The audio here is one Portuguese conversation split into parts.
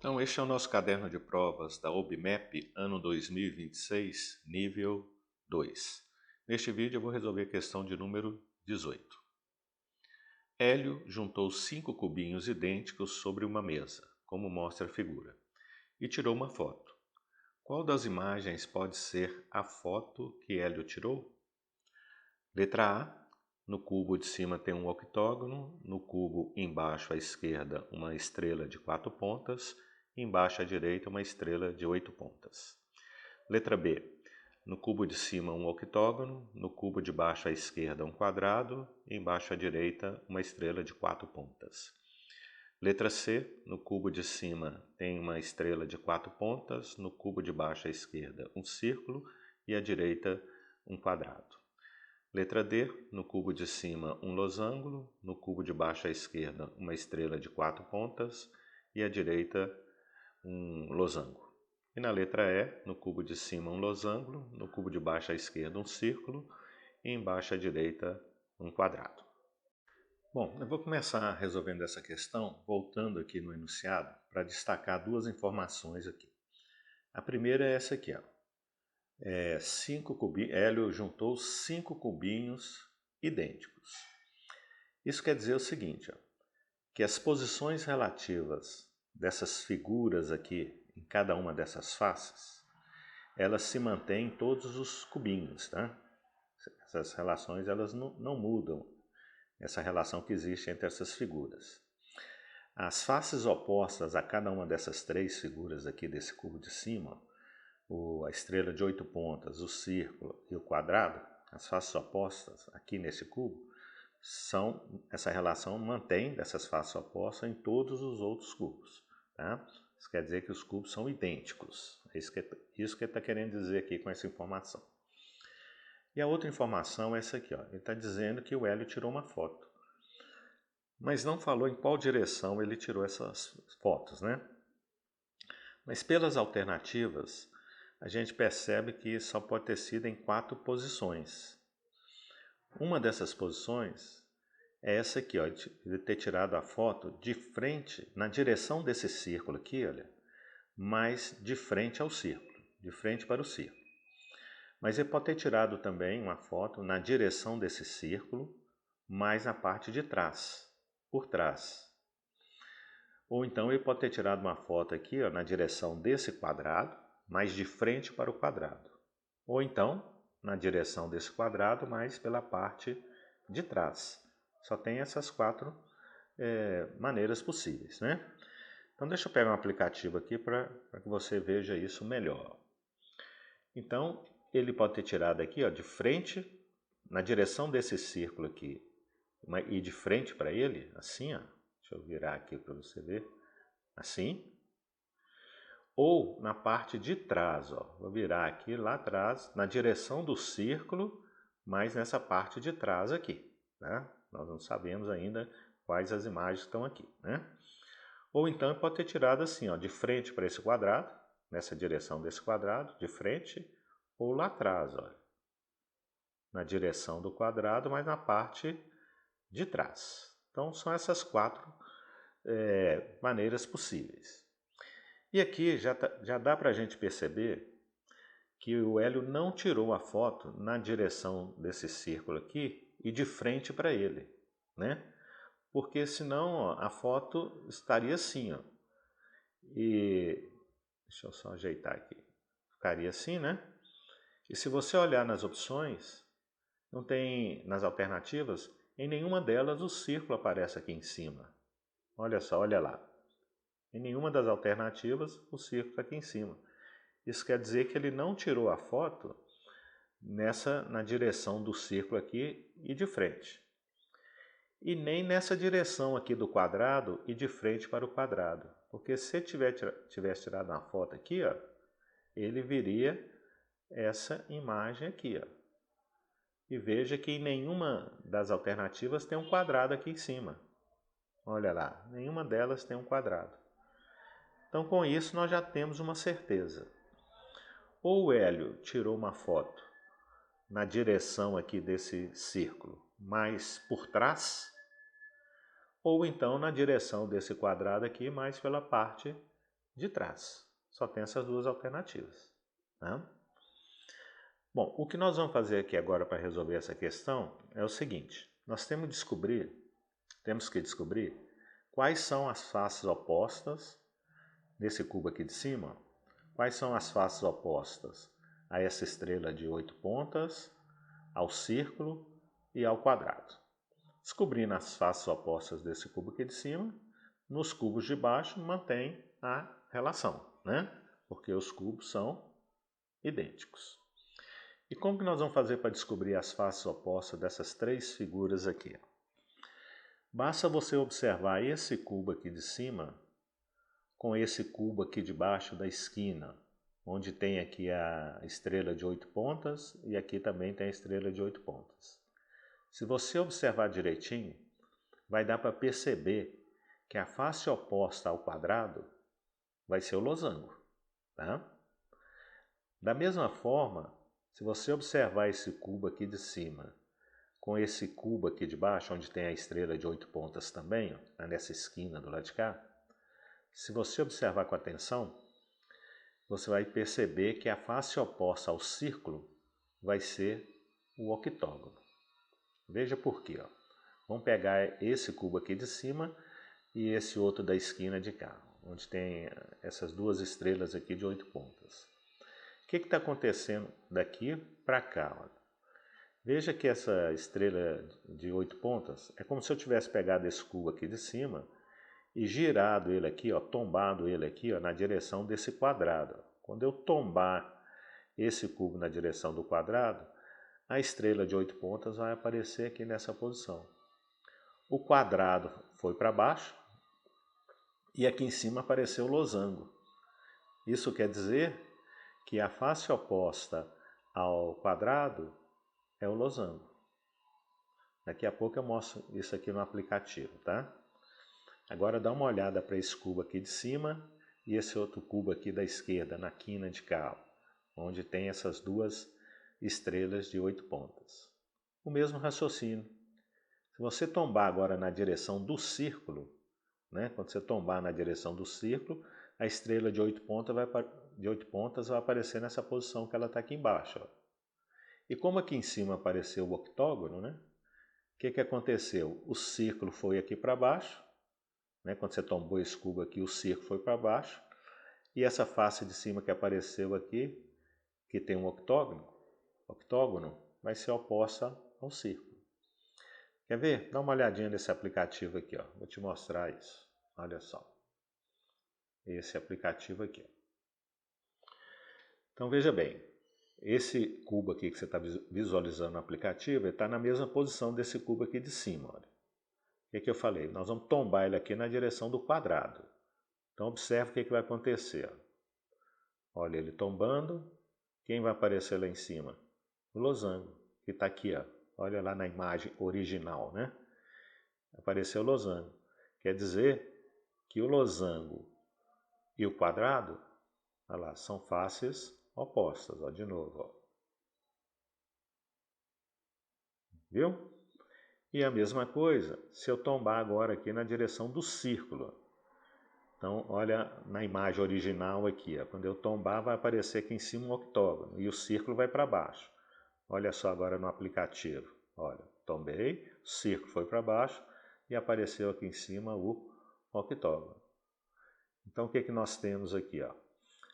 Então, este é o nosso caderno de provas da OBMEP, ano 2026, nível 2. Neste vídeo eu vou resolver a questão de número 18. Hélio juntou 5 cubinhos idênticos sobre uma mesa, como mostra a figura, e tirou uma foto. Qual das imagens pode ser a foto que Hélio tirou? Letra A. No cubo de cima tem um octógono, no cubo embaixo à esquerda uma estrela de 4 pontas, embaixo à direita uma estrela de 8 pontas. Letra B. No cubo de cima um octógono, no cubo de baixo à esquerda um quadrado, embaixo à direita uma estrela de 4 pontas. Letra C. No cubo de cima tem uma estrela de 4 pontas, no cubo de baixo à esquerda um círculo e à direita um quadrado. Letra D, no cubo de cima um losango, no cubo de baixo à esquerda uma estrela de 4 pontas e à direita um losango. E na letra E, no cubo de cima um losango, no cubo de baixo à esquerda um círculo e embaixo à direita um quadrado. Bom, eu vou começar resolvendo essa questão voltando aqui no enunciado para destacar duas informações aqui. A primeira é essa aqui, ó. Hélio juntou 5 cubinhos idênticos. Isso quer dizer o seguinte, ó, que as posições relativas dessas figuras aqui, em cada uma dessas faces, elas se mantêm em todos os cubinhos, tá? Essas relações elas não mudam, essa relação que existe entre essas figuras. As faces opostas a cada uma dessas 3 figuras aqui desse cubo de cima, a estrela de 8 pontas, o círculo e o quadrado, as faces opostas aqui nesse cubo, essa relação mantém dessas faces opostas em todos os outros cubos. Tá? Isso quer dizer que os cubos são idênticos. É isso que ele está querendo dizer aqui com essa informação. E a outra informação é essa aqui. Ó. Ele está dizendo que o Hélio tirou uma foto. Mas não falou em qual direção ele tirou essas fotos, né? Mas pelas alternativas, a gente percebe que só pode ter sido em 4 posições. Uma dessas posições é essa aqui, ó, de ter tirado a foto de frente, na direção desse círculo aqui, olha, mas de frente ao círculo, de frente para o círculo. Mas ele pode ter tirado também uma foto na direção desse círculo, mas na parte de trás, por trás. Ou então ele pode ter tirado uma foto aqui, ó, na direção desse quadrado, mas de frente para o quadrado. Ou então, na direção desse quadrado, mas pela parte de trás. Só tem essas 4 maneiras possíveis, né? Então deixa eu pegar um aplicativo aqui para que você veja isso melhor. Então, ele pode ter tirado aqui, ó, de frente, na direção desse círculo aqui, e de frente para ele, assim, ó. Deixa eu virar aqui para você ver. Assim. Ou na parte de trás, ó. Vou virar aqui lá atrás, na direção do círculo, mas nessa parte de trás aqui. Né? Nós não sabemos ainda quais as imagens estão aqui. Né? Ou então pode ter tirado assim, ó, de frente para esse quadrado, nessa direção desse quadrado, de frente, ou lá atrás, ó, na direção do quadrado, mas na parte de trás. Então são essas 4 maneiras possíveis. E aqui já dá para a gente perceber que o Hélio não tirou a foto na direção desse círculo aqui e de frente para ele, né? Porque senão ó, a foto estaria assim, ó. E deixa eu só ajeitar aqui. Ficaria assim, né? E se você olhar nas opções, não tem nas alternativas, em nenhuma delas o círculo aparece aqui em cima. Olha só, olha lá. Em nenhuma das alternativas o círculo está aqui em cima. Isso quer dizer que ele não tirou a foto na direção do círculo aqui e de frente. E nem nessa direção aqui do quadrado e de frente para o quadrado. Porque se tivesse tirado uma foto aqui, ó, ele viria essa imagem aqui. Ó. E veja que em nenhuma das alternativas tem um quadrado aqui em cima. Olha lá, nenhuma delas tem um quadrado. Então com isso nós já temos uma certeza. Ou o Hélio tirou uma foto na direção aqui desse círculo, mas por trás, ou então na direção desse quadrado aqui, mas pela parte de trás. Só tem essas duas alternativas. Né? Bom, o que nós vamos fazer aqui agora para resolver essa questão é o seguinte. Nós temos que descobrir quais são as faces opostas desse cubo aqui de cima. Quais são as faces opostas a essa estrela de 8 pontas, ao círculo e ao quadrado. Descobrindo as faces opostas desse cubo aqui de cima, nos cubos de baixo mantém a relação, né? Porque os cubos são idênticos. E como que nós vamos fazer para descobrir as faces opostas dessas três figuras aqui? Basta você observar esse cubo aqui de cima com esse cubo aqui de baixo da esquina, onde tem aqui a estrela de 8 pontas e aqui também tem a estrela de 8 pontas. Se você observar direitinho, vai dar para perceber que a face oposta ao quadrado vai ser o losango. Tá? Da mesma forma, se você observar esse cubo aqui de cima com esse cubo aqui de baixo, onde tem a estrela de 8 pontas também, ó, nessa esquina do lado de cá, se você observar com atenção, você vai perceber que a face oposta ao círculo vai ser o octógono. Veja por quê. Ó. Vamos pegar esse cubo aqui de cima e esse outro da esquina de cá, onde tem essas duas estrelas aqui de 8 pontas. O que está acontecendo daqui para cá? Ó? Veja que essa estrela de 8 pontas é como se eu tivesse pegado esse cubo aqui de cima e girado ele aqui, ó, tombado ele aqui, ó, na direção desse quadrado. Quando eu tombar esse cubo na direção do quadrado, a estrela de 8 pontas vai aparecer aqui nessa posição. O quadrado foi para baixo e aqui em cima apareceu o losango. Isso quer dizer que a face oposta ao quadrado é o losango. Daqui a pouco eu mostro isso aqui no aplicativo, tá? Agora dá uma olhada para esse cubo aqui de cima e esse outro cubo aqui da esquerda, na quina de cá, onde tem essas duas estrelas de 8 pontas. O mesmo raciocínio. Se você tombar agora na direção do círculo, né, quando você tombar na direção do círculo, a estrela de 8 pontas vai aparecer nessa posição que ela está aqui embaixo. Ó. E como aqui em cima apareceu o octógono, né, o que aconteceu? O círculo foi aqui para baixo, né, quando você tombou esse cubo aqui, o círculo foi para baixo, e essa face de cima que apareceu aqui, que tem um octógono, vai ser oposta ao círculo. Quer ver? Dá uma olhadinha nesse aplicativo aqui, ó. Vou te mostrar isso. Olha só. Esse aplicativo aqui. Então veja bem, esse cubo aqui que você está visualizando no aplicativo, ele está na mesma posição desse cubo aqui de cima. Olha. O que eu falei? Nós vamos tombar ele aqui na direção do quadrado. Então observe o que vai acontecer. Ó. Olha ele tombando. Quem vai aparecer lá em cima? O losango, que está aqui, ó. Olha lá na imagem original, né? Apareceu o losango. Quer dizer que o losango e o quadrado, olha lá, são faces opostas, ó, de novo, ó. Viu? E a mesma coisa, se eu tombar agora aqui na direção do círculo. Então, olha na imagem original aqui, ó. Quando eu tombar vai aparecer aqui em cima um octógono e o círculo vai para baixo. Olha só agora no aplicativo. Olha, tombei, o círculo foi para baixo e apareceu aqui em cima o octógono. Então, o que nós temos aqui? Ó?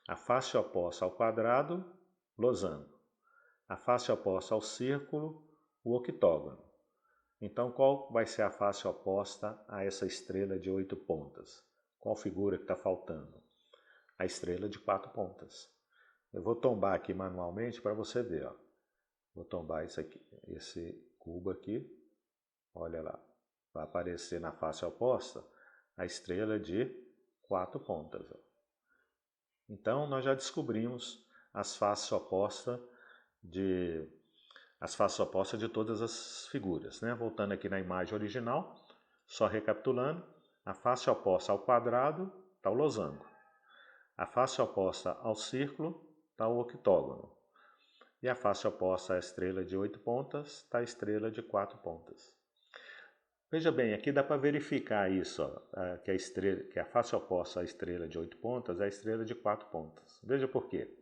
A face oposta ao quadrado, losango. A face oposta ao círculo, o octógono. Então, qual vai ser a face oposta a essa estrela de 8 pontas? Qual figura que está faltando? A estrela de 4 pontas. Eu vou tombar aqui manualmente para você ver. Ó. Vou tombar esse cubo aqui. Olha lá. Vai aparecer na face oposta a estrela de 4 pontas. Ó. Então, nós já descobrimos as faces opostas de todas as figuras. Né? Voltando aqui na imagem original, só recapitulando, a face oposta ao quadrado está o losango. A face oposta ao círculo está o octógono. E a face oposta à estrela de 8 pontas está a estrela de 4 pontas. Veja bem, aqui dá para verificar isso, ó, que a face oposta à estrela de 8 pontas é a estrela de 4 pontas. Veja por quê.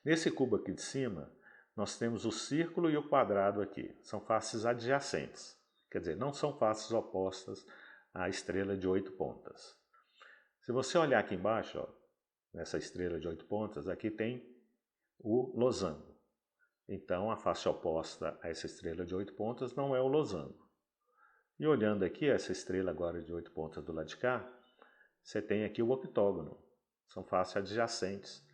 Nesse cubo aqui de cima, nós temos o círculo e o quadrado aqui. São faces adjacentes. Quer dizer, não são faces opostas à estrela de 8 pontas. Se você olhar aqui embaixo, ó, nessa estrela de 8 pontas, aqui tem o losango. Então, a face oposta a essa estrela de 8 pontas não é o losango. E olhando aqui, essa estrela agora de 8 pontas do lado de cá, você tem aqui o octógono. São faces adjacentes.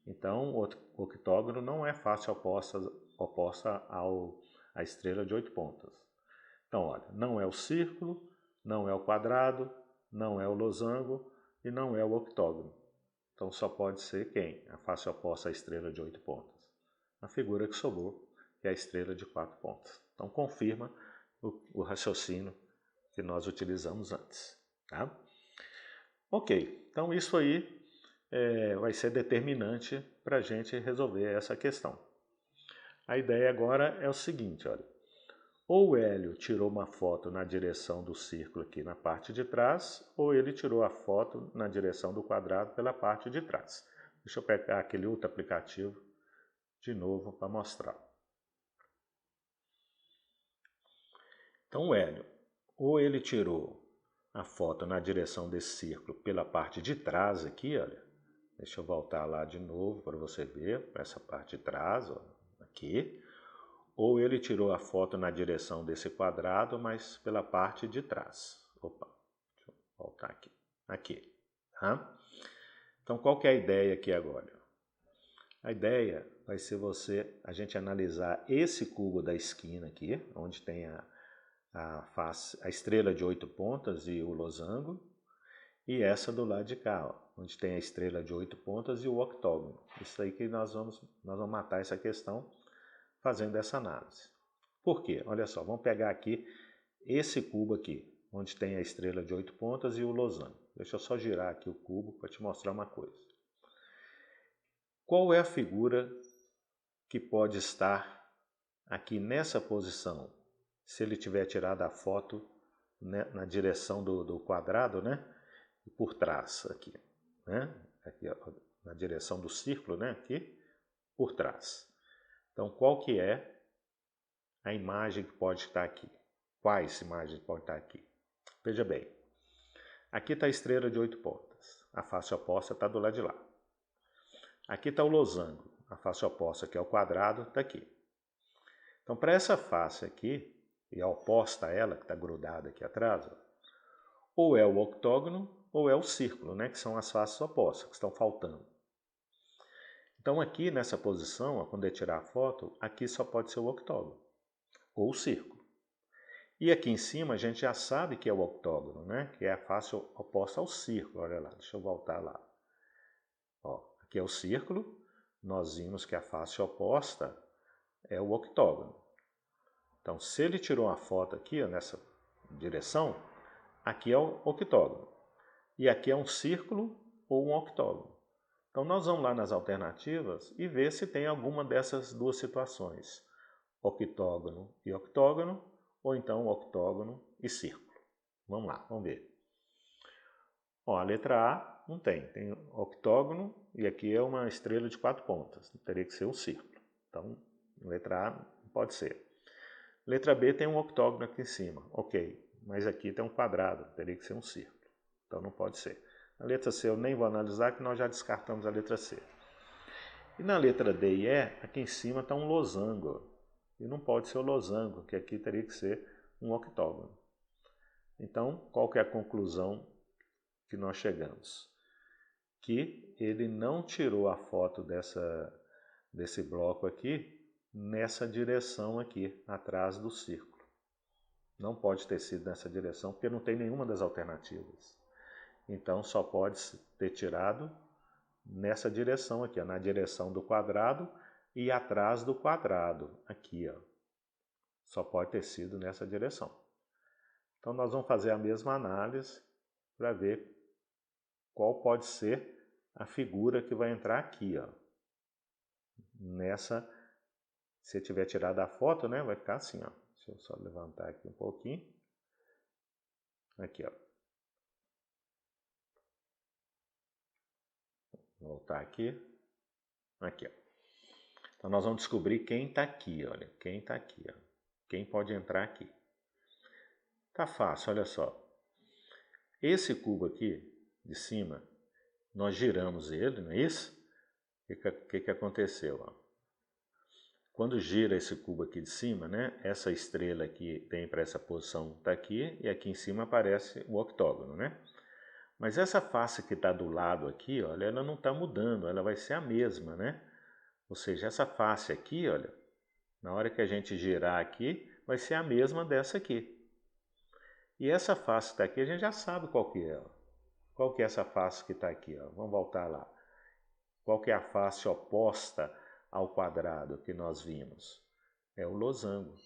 Então, o octógono não é face oposta à estrela de 8 pontas. Então, olha, não é o círculo, não é o quadrado, não é o losango e não é o octógono. Então, só pode ser quem? A face oposta à estrela de 8 pontas. A figura que sobrou, que é a estrela de 4 pontas. Então, confirma o raciocínio que nós utilizamos antes. Tá? Ok, então isso aí vai ser determinante para a gente resolver essa questão. A ideia agora é o seguinte, olha. Ou o Hélio tirou uma foto na direção do círculo aqui na parte de trás, ou ele tirou a foto na direção do quadrado pela parte de trás. Deixa eu pegar aquele outro aplicativo de novo para mostrar. Então o Hélio, ou ele tirou a foto na direção desse círculo pela parte de trás aqui, olha. Deixa eu voltar lá de novo para você ver, essa parte de trás, ó, aqui. Ou ele tirou a foto na direção desse quadrado, mas pela parte de trás. Opa, deixa eu voltar aqui. Aqui. Tá? Então, qual que é a ideia aqui agora? A ideia vai ser a gente analisar esse cubo da esquina aqui, onde tem a estrela de 8 pontas e o losango, e essa do lado de cá, ó, onde tem a estrela de 8 pontas e o octógono. Isso aí que nós vamos matar essa questão fazendo essa análise. Por quê? Olha só, vamos pegar aqui esse cubo aqui, onde tem a estrela de 8 pontas e o losango. Deixa eu só girar aqui o cubo para te mostrar uma coisa. Qual é a figura que pode estar aqui nessa posição, se ele tiver tirado a foto, né, na direção do quadrado, né, e por trás aqui, né, aqui ó, na direção do círculo, né, aqui por trás. Então, qual que é a imagem que pode estar aqui? Quais imagens podem estar aqui? Veja bem, aqui está a estrela de 8 pontas, a face oposta está do lado de lá. Aqui está o losango, a face oposta, que é o quadrado, está aqui. Então, para essa face aqui, e a oposta a ela, que está grudada aqui atrás, ó, ou é o octógono ou é o círculo, né, que são as faces opostas, que estão faltando. Então, aqui nessa posição, ó, quando eu tirar a foto, aqui só pode ser o octógono ou o círculo. E aqui em cima a gente já sabe que é o octógono, né, que é a face oposta ao círculo. Olha lá, deixa eu voltar lá. Ó, aqui é o círculo, nós vimos que a face oposta é o octógono. Então, se ele tirou uma foto aqui, ó, nessa direção, aqui é o octógono. E aqui é um círculo ou um octógono. Então, nós vamos lá nas alternativas e ver se tem alguma dessas duas situações. Octógono e octógono, ou então octógono e círculo. Vamos lá, vamos ver. Ó, a letra A não tem. Tem octógono e aqui é uma estrela de 4 pontas. Teria que ser um círculo. Então, letra A não pode ser. Letra B tem um octógono aqui em cima. Ok, mas aqui tem um quadrado. Teria que ser um círculo. Então, não pode ser. A letra C eu nem vou analisar, que nós já descartamos a letra C. E na letra D e E, aqui em cima está um losango. E não pode ser o losango, que aqui teria que ser um octógono. Então, qual que é a conclusão que nós chegamos? Que ele não tirou a foto desse bloco aqui nessa direção aqui, atrás do círculo. Não pode ter sido nessa direção, porque não tem nenhuma das alternativas. Então, só pode ter tirado nessa direção aqui, ó, na direção do quadrado e atrás do quadrado, aqui, ó. Só pode ter sido nessa direção. Então, nós vamos fazer a mesma análise para ver qual pode ser a figura que vai entrar aqui, ó. Nessa, se eu tiver tirado a foto, né, vai ficar assim, ó. Deixa eu só levantar aqui um pouquinho. Aqui, ó. Vou voltar aqui. Aqui, ó. Então nós vamos descobrir quem está aqui, olha. Quem está aqui, ó. Quem pode entrar aqui. Tá fácil, olha só. Esse cubo aqui, de cima, nós giramos ele, não é isso? O que aconteceu, ó? Quando gira esse cubo aqui de cima, né? Essa estrela aqui vem para essa posição, está aqui, e aqui em cima aparece o octógono, né? Mas essa face que está do lado aqui, olha, ela não está mudando, ela vai ser a mesma, né? Ou seja, essa face aqui, olha, na hora que a gente girar aqui, vai ser a mesma dessa aqui. E essa face que está aqui, a gente já sabe qual que é. Ó. Qual que é essa face que está aqui? Ó? Vamos voltar lá. Qual que é a face oposta ao quadrado que nós vimos? É o losango,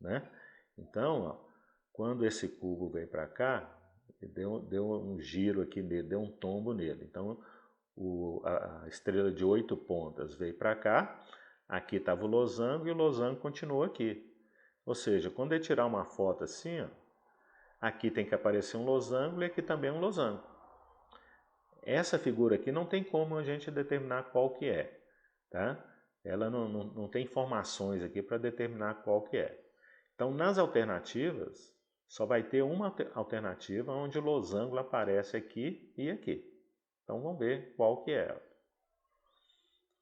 né? Então, ó, quando esse cubo veio para cá, deu um giro aqui nele, deu um tombo nele. Então, a estrela de 8 pontas veio para cá, aqui estava o losango e o losango continuou aqui. Ou seja, quando eu tirar uma foto assim, ó, aqui tem que aparecer um losango e aqui também um losango. Essa figura aqui não tem como a gente determinar qual que é, tá? Ela não tem informações aqui para determinar qual que é. Então, nas alternativas, só vai ter uma alternativa onde o losango aparece aqui e aqui. Então, vamos ver qual que é.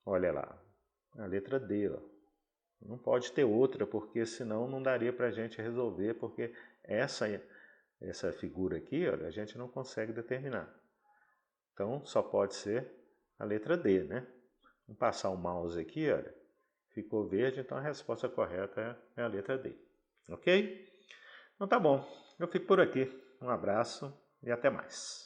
Olha lá, a letra D. Ó. Não pode ter outra, porque senão não daria para a gente resolver, porque essa figura aqui, olha, a gente não consegue determinar. Então, só pode ser a letra D, né? Vamos passar o mouse aqui, olha. Ficou verde, então a resposta correta é a letra D. Ok? Então tá bom. Eu fico por aqui. Um abraço e até mais.